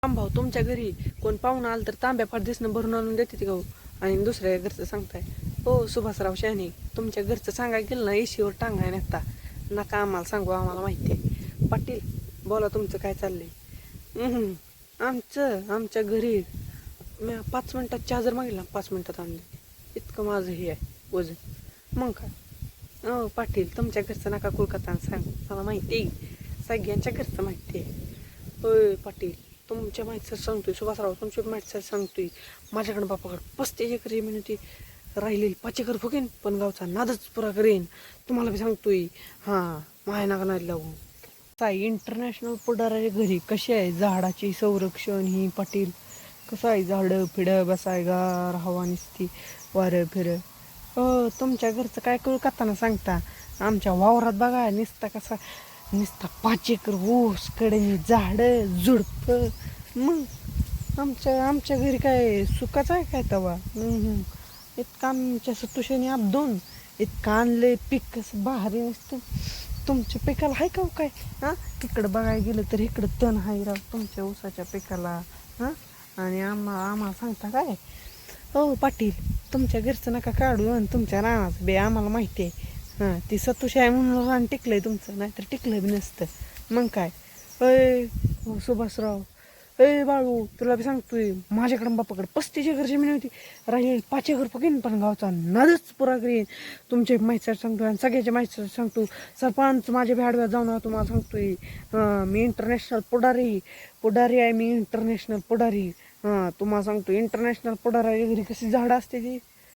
भाऊ तुमच्या घरी कोण पाहुणा आलं तर तांब्या फार दिसणं भरून आणून देते ती गाऊ आणि दुसऱ्या घरचं सांगताय. हो सुभासराव शहाणे, तुमच्या घरचं सांगाय गेलं ना एशीवर टांगाय नेता नका आम्हाला सांगू, आम्हाला माहिती आहे. पाटील बोला तुमचं काय चाललंय. आमच्या घरी मी 5 मिनिटात चहा जर मागितला 5 मिनिटात आणले, इतकं माझं हे आहे वजन. मग काय हो पाटील, तुमच्या घरचं नका कोलकाता सांग, मला माहिती आहे, सगळ्यांच्या घरचं माहिती आहे. होय पाटील, तुमच्या माहितीचं सांगतोय सुभासराव, तुमच्या माहितीचं सांगतोय. माझ्याकडं बापाकडं 35 एकर जमीन होती, राहिलेली 5 एकर फुकेन पण गावचा नादच पुरा करेन, तुम्हाला बी सांगतोय. हां माया नाका नाही लागू. काय इंटरनॅशनल पुढाऱ्याच्या घरी कशी आहे झाडाची संरक्षण ही पाटील, कसं आहे झाडं फिडं बसाय गार हवा निसती वारं फिरं. तुमच्या घरचं काय कळकाताना सांगता, आमच्या वावरात बघा निसता कसा, नुसता 5 एकर ऊस कडे झाडं झुडपं. मग आमच्या घरी काय सुखाच आहे काय तवा. इतकं आमच्या सतुशाने आपदून इतकं आणलंय पीक कसं भारी नसतं. तुमच्या पिकाला आहे का काय? हां इकडं बघायला गेलं तर इकडं तण आहे राव तुमच्या ऊसाच्या पिकाला. हां आणि आम्हाला सांगता काय. हो पाटील, तुमच्या घरचं नका काढू आणि तुमच्या रानाचं बे आम्हाला माहिती आहे. हां ती सतुश आहे म्हणून रान टिकलंय तुमचं, नाहीतर टिकलं बी नसतं. मग काय अय सुभासराव, बाळू तुला बी सांगतोय, माझ्याकडं बापाकडं 35 एकर जमीन होती, राहिले 5 एकर फकीन पण गावचा नादच पुरा करीन. तुमचे माहिती सांगतोय आणि सगळ्याच्या माहिती सांगतो. सरपंच माझ्या भेडव्यात जाऊन तुम्हाला सांगतोय, मी इंटरनॅशनल पुढारी आहे, मी इंटरनॅशनल पुढारी. हां तुम्हाला सांगतो इंटरनॅशनल पुढाऱ्याच्या घरी कशी झाडं असते ती